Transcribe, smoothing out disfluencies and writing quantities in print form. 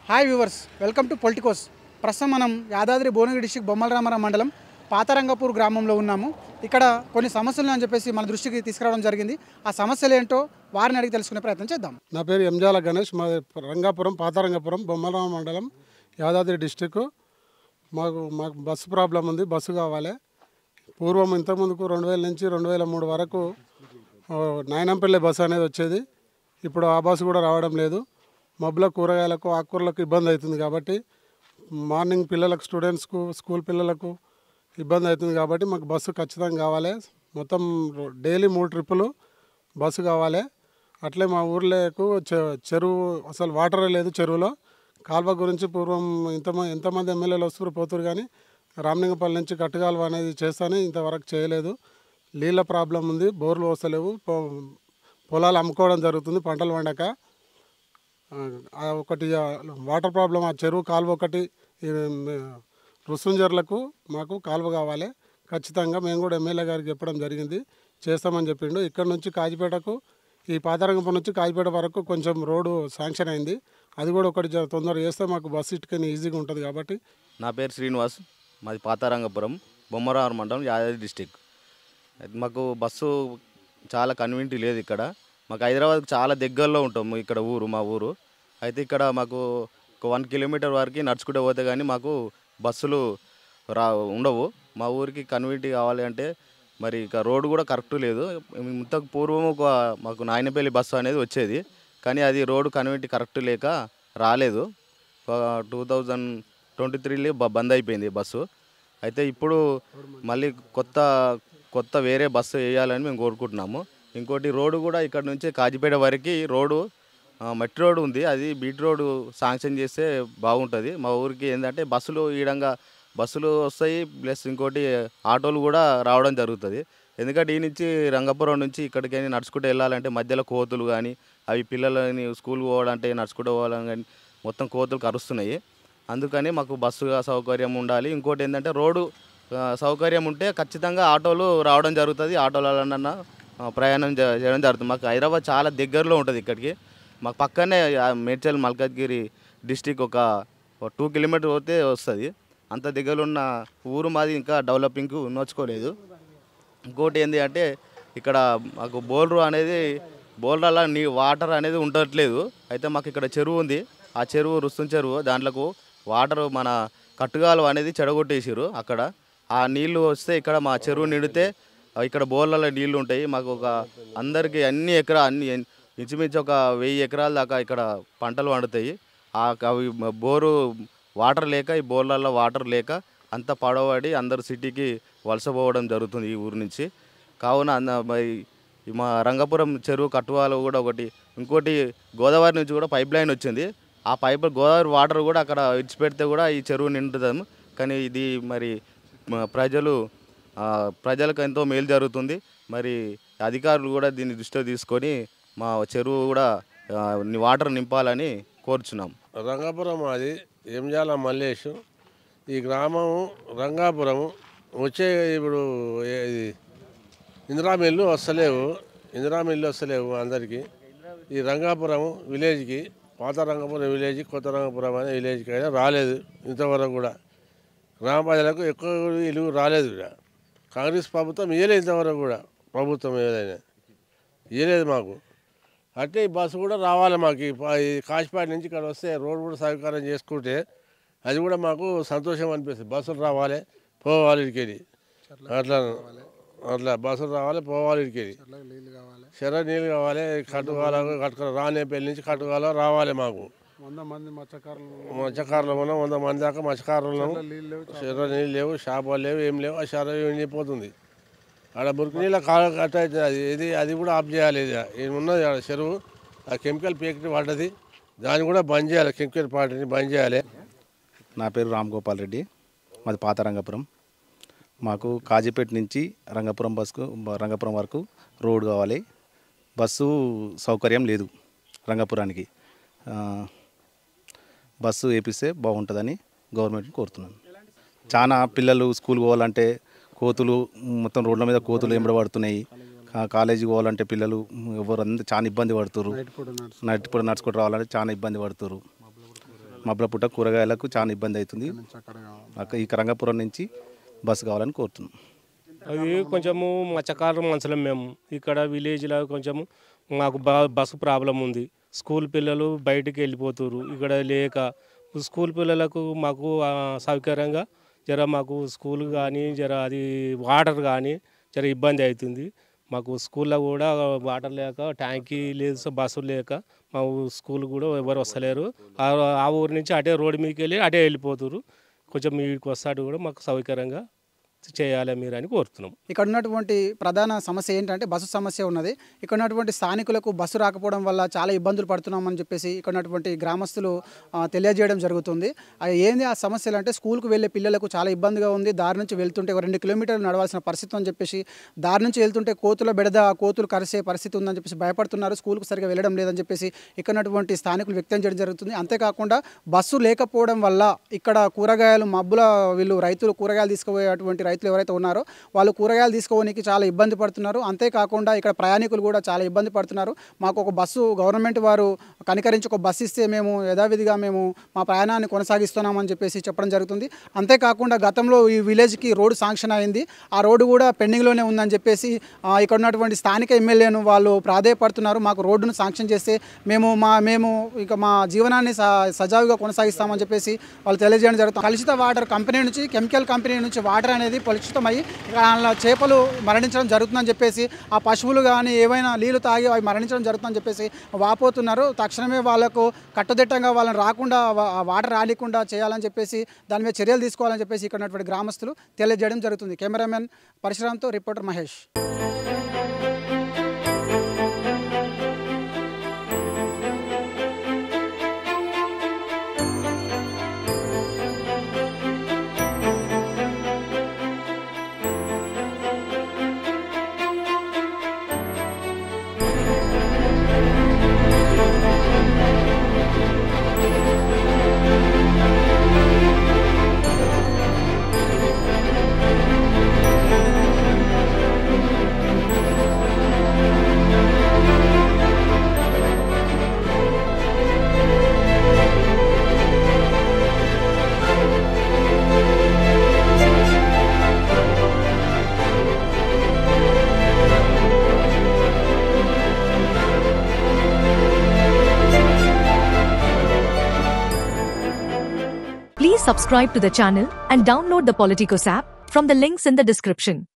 Hi viewers, welcome to Politicos. ప్రస్తుతం మనం Yadadri Bhuvanagiri district Bommalaramaram మండలం పాతరంగపూర్ గ్రామంలో ఉన్నాము. ఇక్కడ కొన్ని సమస్యలు అని చెప్పేసి మన దృష్టికి తీసుకురావడం జరిగింది. ఆ సమస్యలు ఏంటో వారిని అడిగి తెలుసుకునే ప్రయత్నం చేద్దాం. నా పేరు ఎంజాల గణేష్, మా రంగాపురం పాతరంగపురం బొమ్మలరామ మండలం యాదాద్రి డిస్టిక్. మాకు బస్సు ప్రాబ్లం ఉంది, బస్సు కావాలి. పూర్వం ఇంతకుముందుకు 2000 నుంచి 2003 వరకు నాయనంపల్లి బస్సు అనేది వచ్చేది. ఇప్పుడు ఆ బస్సు కూడా రావడం లేదు. మబ్బుల కూరగాయలకు ఆకుకూరలకు ఇబ్బంది అవుతుంది కాబట్టి మార్నింగ్ పిల్లలకు స్టూడెంట్స్కు స్కూల్ పిల్లలకు ఇబ్బంది అవుతుంది కాబట్టి మాకు బస్సు ఖచ్చితంగా కావాలి. మొత్తం డైలీ 3 ట్రిప్పులు బస్సు కావాలి. అట్లే మా ఊర్లకు చెరువు అసలు వాటరే లేదు. చెరువులో కాల్వ గురించి పూర్వం ఎంతమంది ఎమ్మెల్యేలు వస్తారు పోతురు, కానీ రామలింగపల్లి నుంచి కట్టుకాల్వ అనేది చేస్తానే ఇంతవరకు చేయలేదు. నీళ్ళ ప్రాబ్లం ఉంది, బోర్లు వస్తలేవు, పొలాలు అమ్ముకోవడం జరుగుతుంది పంటలు పండక. ఒకటి వాటర్ ప్రాబ్లం, ఆ చెరువు కాలువ ఒకటి రుసుంజర్లకు మాకు కాలువ కావాలి ఖచ్చితంగా. మేము కూడా ఎమ్మెల్యే గారికి చెప్పడం జరిగింది, చేస్తామని చెప్పిండు. ఇక్కడ నుంచి కాజిపేటకు, ఈ పాతరంగపురం నుంచి కాజిపేట వరకు కొంచెం రోడ్డు శాంక్షన్ అయింది. అది కూడా ఒకటి తొందరగా చేస్తే మాకు బస్సు ఇటుకని ఈజీగా ఉంటుంది కాబట్టి. నా పేరు శ్రీనివాస్, మాది పాతరంగపురం బొమ్మరామరం మండలం యాదాద్రి డిస్టిక్. మాకు బస్సు చాలా కన్వీనియంట్ లేదు ఇక్కడ. మాకు హైదరాబాద్కి చాలా దగ్గరలో ఉంటాము ఇక్కడ మా ఊరు. అయితే ఇక్కడ మాకు ఒక 1 కిలోమీటర్ వరకు నడుచుకుంటూ పోతే కానీ మాకు బస్సులు ఉండవు. మా ఊరికి కన్వీనియంట్ కావాలి అంటే మరి ఇక రోడ్డు కూడా కరెక్ట్ లేదు. ఇంతకు పూర్వం మాకు నాయనపల్లి బస్సు అనేది వచ్చేది, కానీ అది రోడ్డు కన్వీనియంట్ కరెక్ట్ లేక రాలేదు. 2023లో బంద్ అయిపోయింది బస్సు. అయితే ఇప్పుడు మళ్ళీ కొత్త వేరే బస్సు వేయాలని మేము కోరుకుంటున్నాము. ఇంకోటి రోడ్డు కూడా ఇక్కడ నుంచి కాజిపేట వరకు రోడ్డు మట్టి రోడ్డు ఉంది, అది బీట్ రోడ్డు శాంక్షన్ చేస్తే బాగుంటుంది. మా ఊరికి ఏంటంటే బస్సులు ఈడంగా బస్సులు వస్తాయి, ప్లస్ ఇంకోటి ఆటోలు కూడా రావడం జరుగుతుంది. ఎందుకంటే ఈ నుంచి రంగపురం నుంచి ఇక్కడికి నడుచుకుంటూ వెళ్ళాలంటే మధ్యలో కోతులు కానీ, అవి పిల్లలని స్కూల్కి పోవాలంటే నడుచుకుంటూ పోవాలని కానీ మొత్తం కోతులు కరుస్తున్నాయి. అందుకని మాకు బస్సు సౌకర్యం ఉండాలి. ఇంకోటి ఏంటంటే రోడ్డు సౌకర్యం ఉంటే ఖచ్చితంగా ఆటోలు రావడం జరుగుతుంది, ఆటోలన్నా ప్రయాణం చేయడం జరుగుతుంది. మాకు హైదరాబాద్ చాలా దగ్గరలో ఉంటుంది ఇక్కడికి. మాకు పక్కనే మేడ్చల్ మల్కాజ్గిరి డిస్టిక్ ఒక 2 కిలోమీటర్ పోతే వస్తుంది. అంత దగ్గరలో ఉన్న ఊరు మాది, ఇంకా డెవలపింగ్ నోచుకోలేదు. ఇంకోటి ఏంటి అంటే ఇక్కడ మాకు బోర్లలో వాటర్ అనేది ఉండట్లేదు. అయితే మాకు ఇక్కడ చెరువు ఉంది, ఆ చెరువు రుస్తుం చెరువు, దాంట్లోకి వాటర్ మన కట్టుగాలు అనేది చెడగొట్టేసారు. అక్కడ ఆ నీళ్లు వస్తే ఇక్కడ మా చెరువు నిండితే ఇక్కడ బోర్లలో నీళ్లు ఉంటాయి. మాకు అందరికీ అన్ని ఇంచుమించు ఒక 1000 ఎకరాల దాకా ఇక్కడ పంటలు పండుతాయి. అవి బోరు వాటర్ లేక, ఈ బోర్లలో వాటర్ లేక అంత పడవడి అందరు సిటీకి వలసపోవడం జరుగుతుంది ఈ ఊరు నుంచి. కావున మా రంగపురం చెరువు కట్టువాలు కూడా ఒకటి, ఇంకోటి గోదావరి నుంచి కూడా పైప్ లైన్ వచ్చింది. ఆ గోదావరి వాటర్ కూడా అక్కడ ఇడిచిపెడితే కూడా ఈ చెరువు నిండుతాము. కానీ ఇది మరి ప్రజలకు ఎంతో మేలు జరుగుతుంది. మరి అధికారులు కూడా దీన్ని దృష్టిలో తీసుకొని మా చెరువు కూడా వాటర్ నింపాలని కోరుచున్నాం. రంగాపురం అది ఎంజాల మల్లేష్. ఈ గ్రామం రంగాపురము వచ్చే ఇప్పుడు ఇందిరామిల్లు వస్తలేవు అందరికీ. ఈ రంగాపురం విలేజ్కి, పాత రంగపురం విలేజ్, కొత్త రంగపురం అనే విలేజ్కి అయినా రాలేదు ఇంతవరకు కూడా. గ్రామ ప్రజలకు ఎక్కువ ఇల్లు రాలేదు. కాంగ్రెస్ ప్రభుత్వం ఇవ్వలేదు ఇంతవరకు కూడా. ప్రభుత్వం ఏదైనా ఇవ్వలేదు మాకు. అంటే ఈ బస్సు కూడా రావాలి మాకు. ఈ కాశీపేట నుంచి ఇక్కడ వస్తే రోడ్డు కూడా సౌకర్యం చేసుకుంటే అది కూడా మాకు సంతోషం అనిపిస్తుంది. బస్సులు రావాలి, పోవాలి ఇడికెళ్ళి, అట్లా బస్సులు రావాలి, పోవాలి ఇడికెళ్ళి. చెర నీళ్ళు కావాలి, కట్టుకోవాలి రానేపల్లి నుంచి కట్టుకోవాలి రావాలి మాకు. 100 మంది మత్స్యకారులు ఉన్నాం, 100 మంది దాకా మత్స్యకారులు ఉన్నాము. చెర నీళ్ళు లేవు, షాపులు లేవు, ఏం లేవు. ఆ చెర ఎండిపోతుంది. ఆడ మురికి నీళ్ళ కట్ట అవుతుంది. అది కూడా ఆఫ్ చేయాలి. ఉన్నది ఆడ చెరువు, ఆ కెమికల్ ఫ్యాక్టరీ పడ్డది, దాన్ని కూడా బంద్ చేయాలి. కెమికల్ ఫ్యాక్టరీని బంద్ చేయాలి. నా పేరు రామ్ గోపాల్ రెడ్డి, మాది పాత రంగపురం. మాకు కాజీపేట నుంచి రంగపురం వరకు రోడ్ కావాలి. బస్సు సౌకర్యం లేదు రంగపురానికి. బస్సు వేపిస్తే బాగుంటుందని గవర్నమెంట్ని కోరుతున్నాను. చాలా పిల్లలు స్కూల్ పోవాలంటే కోతులు, మొత్తం రోడ్ల మీద కోతులు ఎంబడబడుతున్నాయి. కాలేజీకి పోవాలంటే పిల్లలు ఎవరు చాలా ఇబ్బంది పడుతున్నారు. నైట్ పూట నడుచుకుంటూ రావాలంటే చాలా ఇబ్బంది పడుతున్నారు. మబ్బలపుట్ట కూరగాయలకు చాలా ఇబ్బంది అవుతుంది. ఈ రంగాపురం నుంచి బస్సు కావాలని కోరుతున్నాం. అది కొంచెము మత్స్యకారుల మనుషులం మేము. ఇక్కడ విలేజ్లో కొంచెము మాకు బస్సు ప్రాబ్లం ఉంది. స్కూల్ పిల్లలు బయటికి వెళ్ళిపోతున్నారు ఇక్కడ లేక. స్కూల్ పిల్లలకు మాకు సౌకర్యంగా మాకు స్కూల్ కానీ అది వాటర్ కానీ ఇబ్బంది అవుతుంది. మాకు స్కూల్లో కూడా వాటర్ లేక, ట్యాంకీ లేదు, బస్సు లేక మా స్కూల్ కూడా ఎవరు వస్తలేరు. ఆ ఊరి నుంచి అటే రోడ్డు మీదకి వెళ్ళి అటే వెళ్ళిపోతున్నారు. కొంచెం వీడికి వస్తాడు కూడా మాకు సౌకర్యంగా చేయాలి మీరు అని కోరుతున్నాం. ఇక్కడ ఉన్నటువంటి ప్రధాన సమస్య ఏంటంటే బస్సు సమస్య ఉన్నది. ఇక్కడ ఉన్నటువంటి స్థానికులకు బస్సు రాకపోవడం వల్ల చాలా ఇబ్బందులు పడుతున్నామని చెప్పేసి ఇక్కడ ఉన్నటువంటి గ్రామస్తులు తెలియజేయడం జరుగుతుంది. ఏంది ఆ సమస్యలు అంటే స్కూల్కు వెళ్ళే పిల్లలకు చాలా ఇబ్బందిగా ఉంది. దారి నుంచి వెళ్తుంటే 2 కిలోమీటర్లు నడవాల్సిన పరిస్థితి అని చెప్పేసి, దారి నుంచి వెళ్తుంటే కోతుల బెడద, కోతులు కరిసే పరిస్థితి ఉందని చెప్పేసి భయపడుతున్నారు. స్కూల్కు సరిగా వెళ్ళడం లేదని చెప్పేసి ఇక్కడ ఉన్నటువంటి స్థానికులు వ్యక్తం చేయడం జరుగుతుంది. అంతేకాకుండా బస్సు లేకపోవడం వల్ల ఇక్కడ కూరగాయలు మబ్బుల వీళ్ళు రైతులు కూరగాయలు తీసుకుపోయేటువంటి రైతులు ఎవరైతే ఉన్నారో వాళ్ళు కూరగాయలు తీసుకోవడానికి చాలా ఇబ్బంది పడుతున్నారు. అంతేకాకుండా ఇక్కడ ప్రయాణికులు కూడా చాలా ఇబ్బంది పడుతున్నారు. మాకు ఒక బస్సు గవర్నమెంట్ వారు కనికరించి ఒక బస్సు ఇస్తే మేము యథావిధిగా మేము మా ప్రయాణాన్ని కొనసాగిస్తున్నామని చెప్పేసి చెప్పడం జరుగుతుంది. అంతేకాకుండా గతంలో ఈ విలేజ్కి రోడ్డు శాంక్షన్ అయింది. ఆ రోడ్డు కూడా పెండింగ్లోనే ఉందని చెప్పేసి ఇక్కడ ఉన్నటువంటి స్థానిక ఎమ్మెల్యేను వాళ్ళు ప్రాధేయపడుతున్నారు. మాకు రోడ్డును శాంక్షన్ చేస్తే మేము ఇక మా జీవనాన్ని సజావుగా కొనసాగిస్తామని చెప్పేసి వాళ్ళు తెలియజేయడం జరుగుతుంది. కలుషిత వాటర్ కంపెనీ నుంచి, కెమికల్ కంపెనీ నుంచి వాటర్ అనేది కలుషితమై అందులో చేపలు మరణించడం జరుగుతుందని చెప్పేసి, ఆ పశువులు కానీ ఏవైనా నీళ్లు తాగి అవి మరణించడం జరుగుతుందని చెప్పేసి వాపోతున్నారు. తక్షణమే వాళ్ళకు కట్టుదిట్టంగా వాళ్ళని రాకుండా వాటర్ రానికుండా చేయాలని చెప్పేసి దాని మీద చర్యలు తీసుకోవాలని చెప్పేసి ఇక్కడ ఉన్నటువంటి గ్రామస్తులు తెలియజేయడం జరుగుతుంది. కెమెరామెన్ పరశురామ్తో reporter Mahesh. Please subscribe to the channel and download the Politicos app from the links in the description.